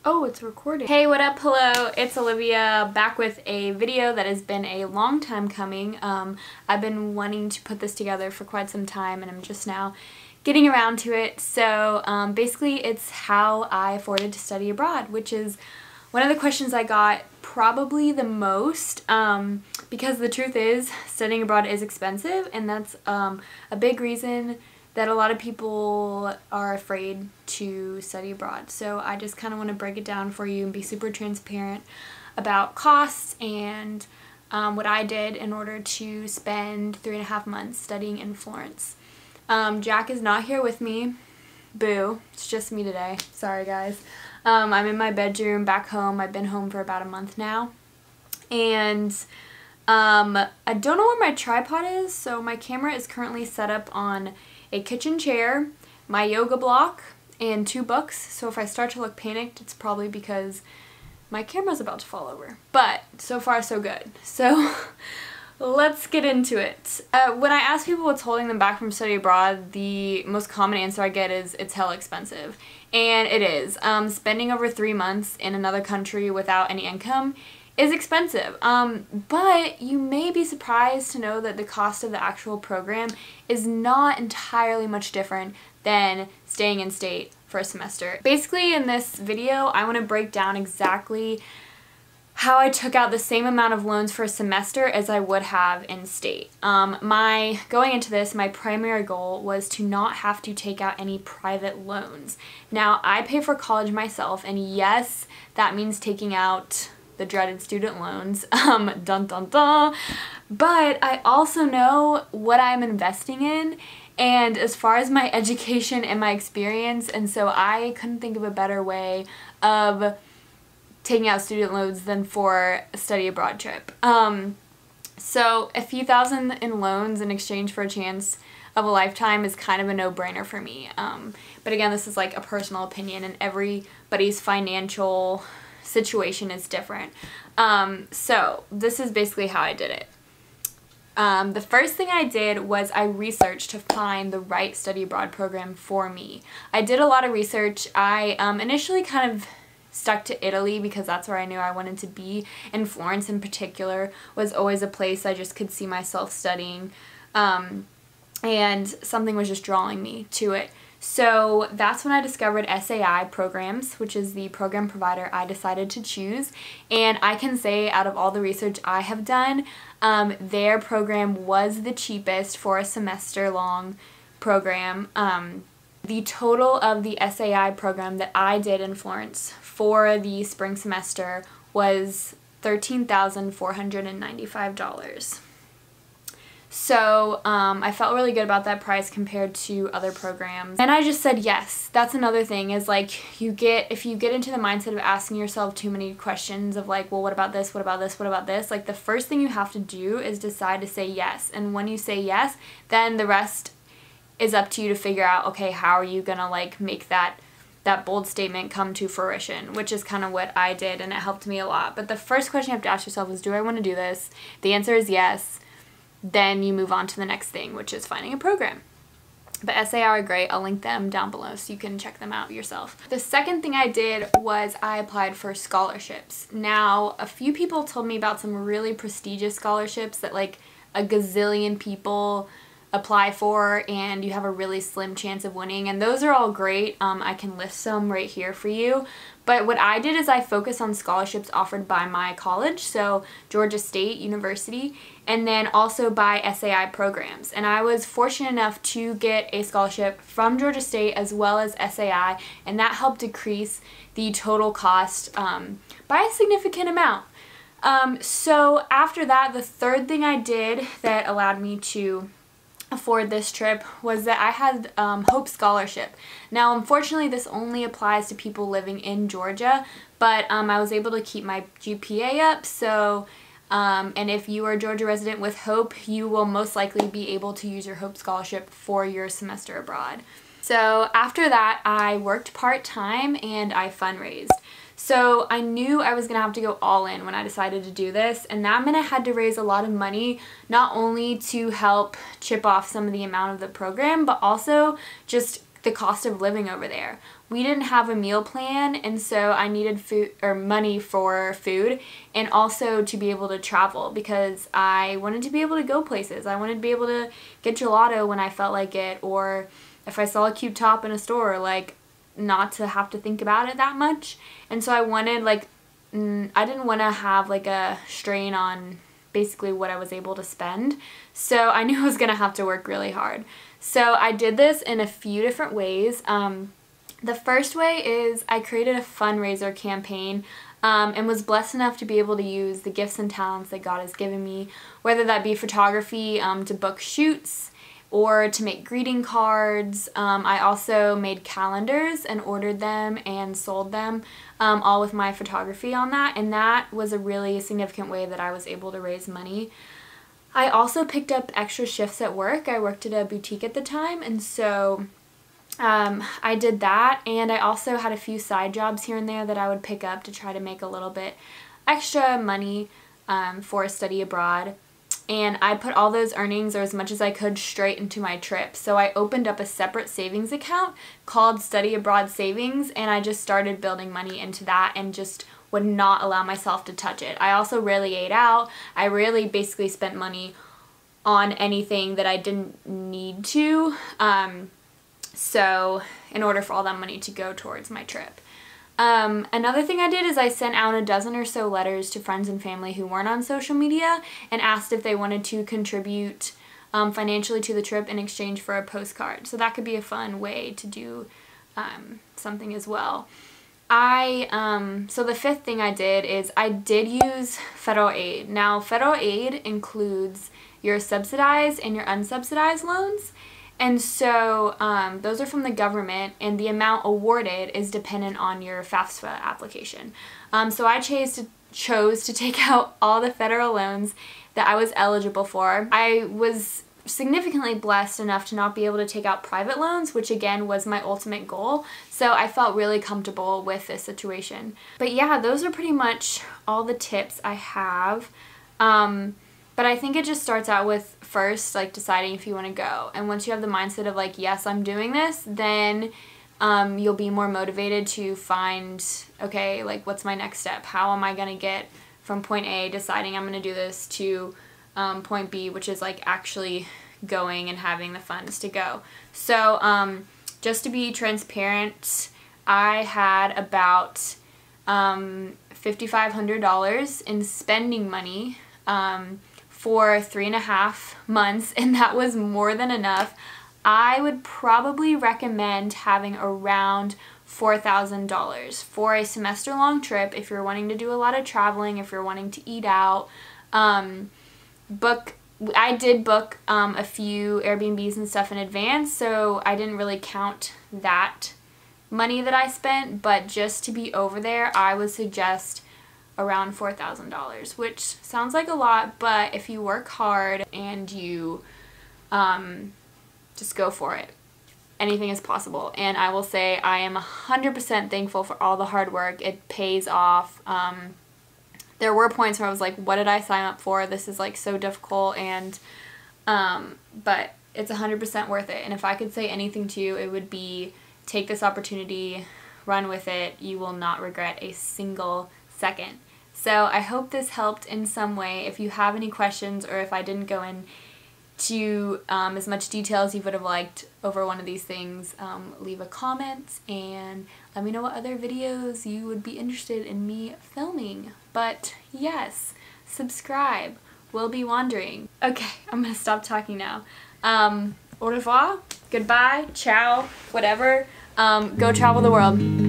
Oh, it's recording. Hey, what up? Hello, it's Olivia back with a video that has been a long time coming. I've been wanting to put this together for quite some time and I'm just now getting around to it. So basically it's how I afforded to study abroad, which is one of the questions I got probably the most because the truth is studying abroad is expensive, and that's a big reason that a lot of people are afraid to study abroad. So I just kind of want to break it down for you and be super transparent about costs and what I did in order to spend 3.5 months studying in Florence. Jack is not here with me. Boo. It's just me today. Sorry guys. I'm in my bedroom back home. I've been home for about a month now. And I don't know where my tripod is, so my camera is currently set up on a kitchen chair, my yoga block, and 2 books. So if I start to look panicked, it's probably because my camera's about to fall over. But so far so good. So let's get into it. When I ask people what's holding them back from study abroad, the most common answer I get is it's hella expensive. And it is. Spending over 3 months in another country without any income is expensive, but you may be surprised to know that the cost of the actual program is not entirely much different than staying in state for a semester. Basically in this video I want to break down exactly how I took out the same amount of loans for a semester as I would have in state. Going into this, my primary goal was to not have to take out any private loans. Now I pay for college myself, and yes, that means taking out the dreaded student loans, dun dun dun, but I also know what I'm investing in and as far as my education and my experience, and so I couldn't think of a better way of taking out student loans than for a study abroad trip. So a few thousand in loans in exchange for a chance of a lifetime is kind of a no-brainer for me. But again, this is like a personal opinion and everybody's financial situation is different. So this is basically how I did it. The first thing I did was I researched to find the right study abroad program for me. I did a lot of research. I initially kind of stuck to Italy because that's where I knew I wanted to be, and Florence in particular was always a place I just could see myself studying, and something was just drawing me to it. So that's when I discovered SAI programs, which is the program provider I decided to choose, and I can say out of all the research I have done, their program was the cheapest for a semester-long program. The total of the SAI program that I did in Florence for the spring semester was $13,495. So I felt really good about that price compared to other programs, and I just said yes. That's another thing is like if you get into the mindset of asking yourself too many questions of like, well, what about this, what about this, what about this, like the first thing you have to do is decide to say yes, and when you say yes, then the rest is up to you to figure out, okay, how are you gonna like make that bold statement come to fruition, which is kind of what I did, and it helped me a lot. But the first question you have to ask yourself is, do I want to do this? The answer is yes. Then you move on to the next thing, which is finding a program. But SAI are great. I'll link them down below so you can check them out yourself. The second thing I did was I applied for scholarships. Now, a few people told me about some really prestigious scholarships that like a gazillion people apply for and you have a really slim chance of winning, and those are all great. I can list some right here for you, but what I did is I focused on scholarships offered by my college, so Georgia State University, and then also by SAI programs, and I was fortunate enough to get a scholarship from Georgia State as well as SAI, and that helped decrease the total cost by a significant amount. So after that, the third thing I did that allowed me to afford this trip was that I had Hope Scholarship. Now unfortunately this only applies to people living in Georgia, but I was able to keep my GPA up, so and if you are a Georgia resident with Hope, you will most likely be able to use your Hope Scholarship for your semester abroad. So after that I worked part-time and I fundraised. So I knew I was going to have to go all in when I decided to do this, and that meant I had to raise a lot of money, not only to help chip off some of the amount of the program, but also just the cost of living over there. We didn't have a meal plan, and so I needed food or money for food and also to be able to travel because I wanted to be able to go places. I wanted to be able to get gelato when I felt like it, or if I saw a cute top in a store, like not to have to think about it that much. And so I wanted like I didn't want to have like a strain on basically what I was able to spend. So I knew I was going to have to work really hard. So I did this in a few different ways. The first way is I created a fundraiser campaign and was blessed enough to be able to use the gifts and talents that God has given me, whether that be photography, to book shoots, or to make greeting cards. I also made calendars and ordered them and sold them, all with my photography on that, and that was a really significant way that I was able to raise money. I also picked up extra shifts at work. I worked at a boutique at the time, and so I did that, and I also had a few side jobs here and there that I would pick up to try to make a little bit extra money for study abroad. And I put all those earnings, or as much as I could, straight into my trip. So I opened up a separate savings account called Study Abroad Savings, and I just started building money into that and just would not allow myself to touch it. I also rarely ate out. I rarely basically spent money on anything that I didn't need to. So in order for all that money to go towards my trip. Another thing I did is I sent out a dozen or so letters to friends and family who weren't on social media and asked if they wanted to contribute financially to the trip in exchange for a postcard. So that could be a fun way to do something as well. So the fifth thing I did is I did use federal aid. Now, federal aid includes your subsidized and your unsubsidized loans. And so those are from the government, and the amount awarded is dependent on your FAFSA application. So I chose to take out all the federal loans that I was eligible for. I was significantly blessed enough to not be able to take out private loans, which again was my ultimate goal. So I felt really comfortable with this situation. But yeah, those are pretty much all the tips I have. But I think it just starts out with first, like, deciding if you want to go. And once you have the mindset of, like, yes, I'm doing this, then you'll be more motivated to find, okay, like, what's my next step? How am I going to get from point A, deciding I'm going to do this, to point B, which is, like, actually going and having the funds to go. So just to be transparent, I had about $5,500 in spending money for 3.5 months, and that was more than enough. I would probably recommend having around $4,000 for a semester-long trip if you're wanting to do a lot of traveling, if you're wanting to eat out. I did book a few Airbnbs and stuff in advance, so I didn't really count that money that I spent, but just to be over there, I would suggest around $4,000, which sounds like a lot, but if you work hard and you just go for it, anything is possible. And I will say I am 100% thankful for all the hard work. It pays off. There were points where I was like, what did I sign up for? This is like so difficult, and but it's 100% worth it. And if I could say anything to you, it would be take this opportunity, run with it. You will not regret a single second. So I hope this helped in some way. If you have any questions, or if I didn't go into as much detail as you would have liked over one of these things, leave a comment and let me know what other videos you would be interested in me filming. But yes, subscribe. We'll be wandering. Okay, I'm gonna stop talking now. Au revoir, goodbye, ciao, whatever. Go travel the world.